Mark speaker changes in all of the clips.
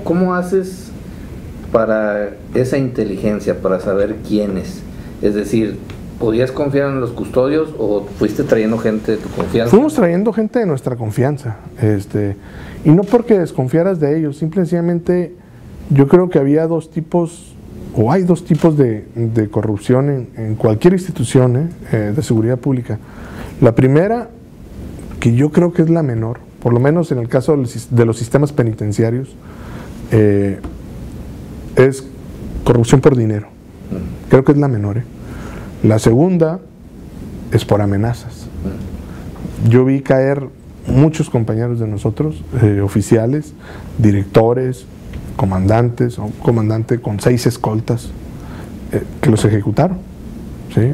Speaker 1: ¿Cómo haces para esa inteligencia, para saber quiénes? Es decir, ¿podías confiar en los custodios o fuiste trayendo gente de tu confianza?
Speaker 2: Fuimos trayendo gente de nuestra confianza, y no porque desconfiaras de ellos, simplemente yo creo que había dos tipos, o hay dos tipos de corrupción en cualquier institución de seguridad pública. La primera, que yo creo que es la menor, por lo menos en el caso de los sistemas penitenciarios, es corrupción por dinero. Creo que es la menor. La segunda es por amenazas. Yo vi caer muchos compañeros de nosotros, oficiales, directores, comandantes, un comandante con 6 escoltas, que los ejecutaron, ¿sí?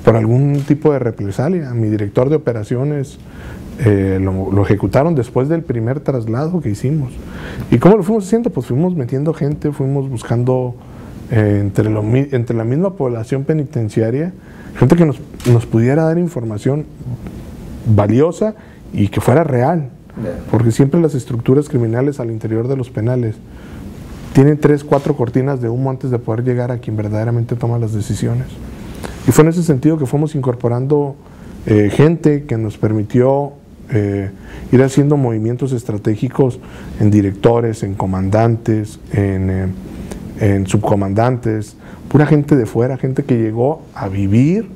Speaker 2: Por algún tipo de represalia. A mi director de operaciones lo ejecutaron después del primer traslado que hicimos. ¿Y cómo lo fuimos haciendo? Pues fuimos metiendo gente, fuimos buscando entre la misma población penitenciaria, gente que nos pudiera dar información valiosa y que fuera real. Porque siempre las estructuras criminales al interior de los penales tienen 3, 4 cortinas de humo antes de poder llegar a quien verdaderamente toma las decisiones. Y fue en ese sentido que fuimos incorporando gente que nos permitió ir haciendo movimientos estratégicos en directores, en comandantes, en subcomandantes, pura gente de fuera, gente que llegó a vivir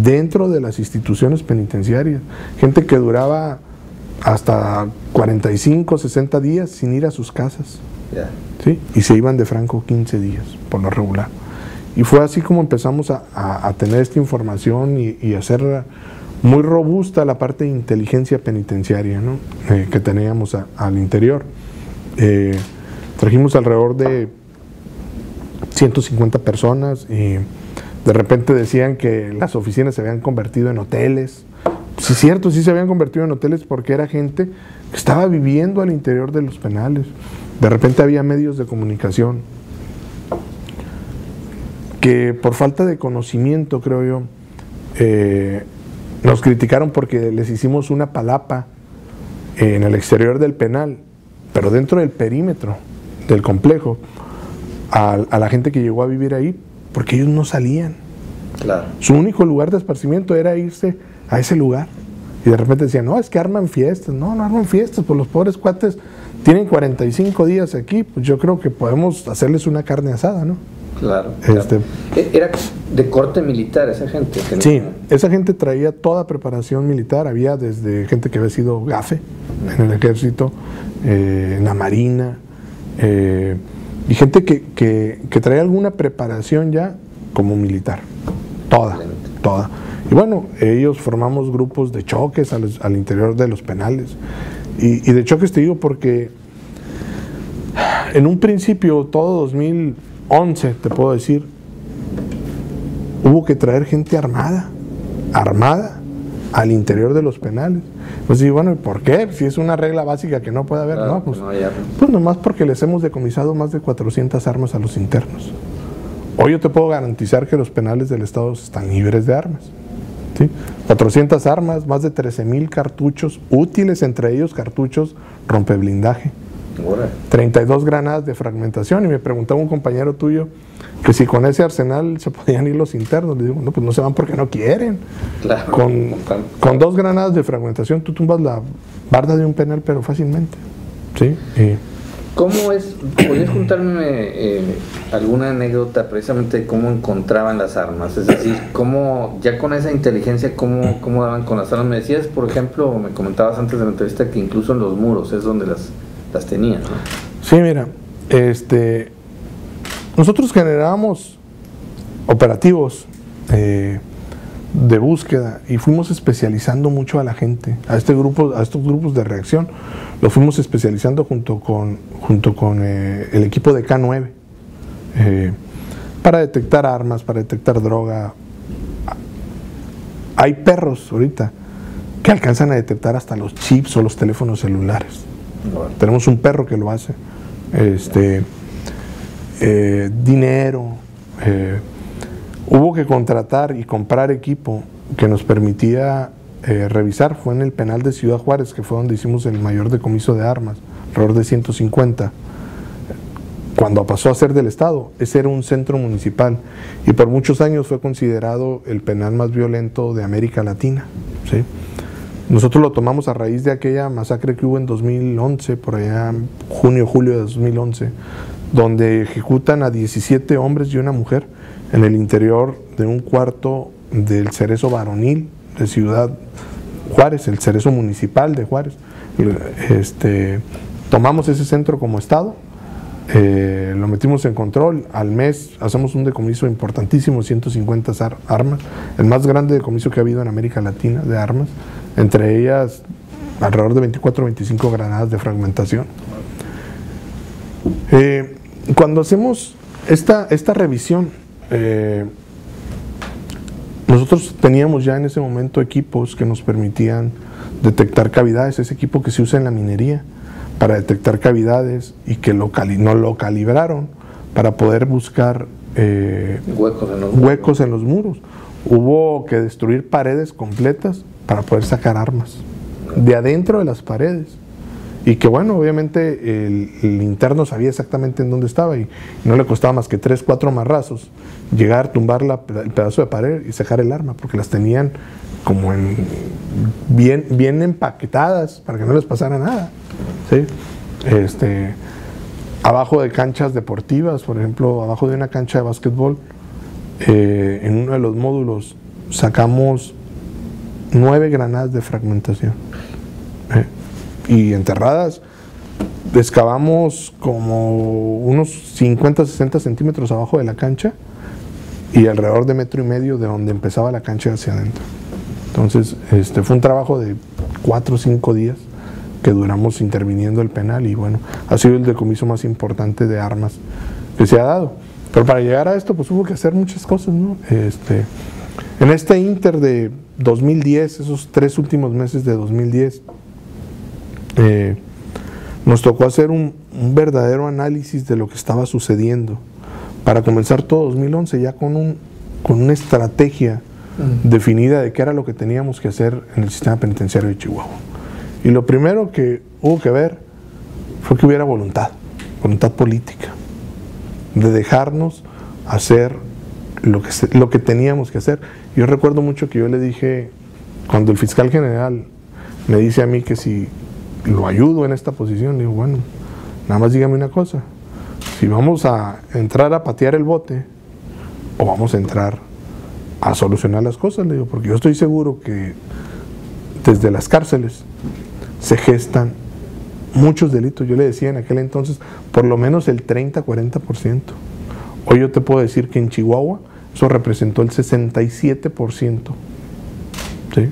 Speaker 2: dentro de las instituciones penitenciarias, gente que duraba hasta 45, 60 días sin ir a sus casas, ¿sí? Y se iban de franco 15 días por lo regular. Y fue así como empezamos a tener esta información y a hacer muy robusta la parte de inteligencia penitenciaria, ¿no? Que teníamos al interior. Trajimos alrededor de 150 personas y de repente decían que las oficinas se habían convertido en hoteles. Sí, es cierto, sí se habían convertido en hoteles porque era gente que estaba viviendo al interior de los penales. De repente había medios de comunicación que por falta de conocimiento, creo yo, nos criticaron porque les hicimos una palapa en el exterior del penal, pero dentro del perímetro del complejo, a la gente que llegó a vivir ahí, porque ellos no salían.
Speaker 1: Claro.
Speaker 2: Su único lugar de esparcimiento era irse a ese lugar. Y de repente decían, no, es que arman fiestas. No, no arman fiestas, pues los pobres cuates tienen 45 días aquí, pues yo creo que podemos hacerles una carne asada, ¿no?
Speaker 1: Claro. ¿Era de corte militar esa gente?
Speaker 2: Sí, esa gente traía toda preparación militar. Había desde gente que había sido gafe en el ejército, en la marina, y gente que traía alguna preparación ya como militar. Toda. Y bueno, ellos formamos grupos de choques al interior de los penales. Y de choques te digo porque en un principio, todo 2011, te puedo decir, hubo que traer gente armada al interior de los penales. Pues sí, bueno, ¿y por qué? Si es una regla básica que no puede haber,
Speaker 1: claro,
Speaker 2: no, pues nomás porque les hemos decomisado más de 400 armas a los internos. Hoy yo te puedo garantizar que los penales del Estado están libres de armas, ¿sí? 400 armas, más de 13,000 cartuchos útiles, entre ellos cartuchos rompeblindaje. 32 granadas de fragmentación. Y me preguntaba un compañero tuyo que si con ese arsenal se podían ir los internos. Le digo, no, pues no se van porque no quieren.
Speaker 1: Claro,
Speaker 2: con 2 granadas de fragmentación tú tumbas la barda de un penal, pero fácilmente, ¿sí?
Speaker 1: ¿Cómo es? ¿Podrías contarme alguna anécdota precisamente de cómo encontraban las armas? Es decir, cómo, ya con esa inteligencia, cómo daban con las armas. Me decías, por ejemplo, me comentabas antes de la entrevista que incluso en los muros es donde las tenían, ¿no?
Speaker 2: Sí, mira, nosotros generábamos operativos de búsqueda y fuimos especializando mucho a la gente, a estos grupos de reacción. Lo fuimos especializando junto con el equipo de K9 para detectar armas, para detectar droga. Hay perros ahorita que alcanzan a detectar hasta los chips o los teléfonos celulares. Bueno. Tenemos un perro que lo hace. Dinero. Hubo que contratar y comprar equipo que nos permitía revisar. Fue en el penal de Ciudad Juárez, que fue donde hicimos el mayor decomiso de armas, alrededor de 150. Cuando pasó a ser del Estado, ese era un centro municipal y por muchos años fue considerado el penal más violento de América Latina, ¿sí? Nosotros lo tomamos a raíz de aquella masacre que hubo en 2011, por allá junio, julio de 2011, donde ejecutan a 17 hombres y una mujer en el interior de un cuarto del Cerezo Varonil de Ciudad Juárez, el Cerezo Municipal de Juárez. Tomamos ese centro como Estado, lo metimos en control. Al mes hacemos un decomiso importantísimo, 150 armas, el más grande decomiso que ha habido en América Latina de armas, entre ellas alrededor de 24 o 25 granadas de fragmentación. Cuando hacemos esta revisión, nosotros teníamos ya en ese momento equipos que nos permitían detectar cavidades, ese equipo que se usa en la minería para detectar cavidades y que no lo calibraron para poder buscar huecos en los muros. Hubo que destruir paredes completas para poder sacar armas de adentro de las paredes. Y que bueno, obviamente el interno sabía exactamente en dónde estaba y no le costaba más que 3, 4 marrazos llegar, tumbar el pedazo de pared y sacar el arma, porque las tenían como bien empaquetadas para que no les pasara nada, ¿sí? Abajo de canchas deportivas, por ejemplo, abajo de una cancha de básquetbol, en uno de los módulos sacamos 9 granadas de fragmentación. Y enterradas, excavamos como unos 50, 60 centímetros abajo de la cancha y alrededor de 1,5 metros de donde empezaba la cancha hacia adentro. Entonces, fue un trabajo de 4 o 5 días que duramos interviniendo el penal y bueno, ha sido el decomiso más importante de armas que se ha dado. Pero para llegar a esto, pues hubo que hacer muchas cosas, ¿no? En este inter de 2010, esos 3 últimos meses de 2010, nos tocó hacer un verdadero análisis de lo que estaba sucediendo para comenzar todo 2011 ya con una estrategia definida de qué era lo que teníamos que hacer en el sistema penitenciario de Chihuahua. Y lo primero que hubo que ver fue que hubiera voluntad política, de dejarnos hacer lo que teníamos que hacer. Yo recuerdo mucho que yo le dije, cuando el fiscal general me dice a mí que si lo ayudo en esta posición, le digo, bueno, nada más dígame una cosa, si vamos a entrar a patear el bote o vamos a entrar a solucionar las cosas, le digo, porque yo estoy seguro que desde las cárceles se gestan muchos delitos. Yo le decía en aquel entonces, por lo menos el 30-40%. Hoy yo te puedo decir que en Chihuahua eso representó el 67%. ¿Sí?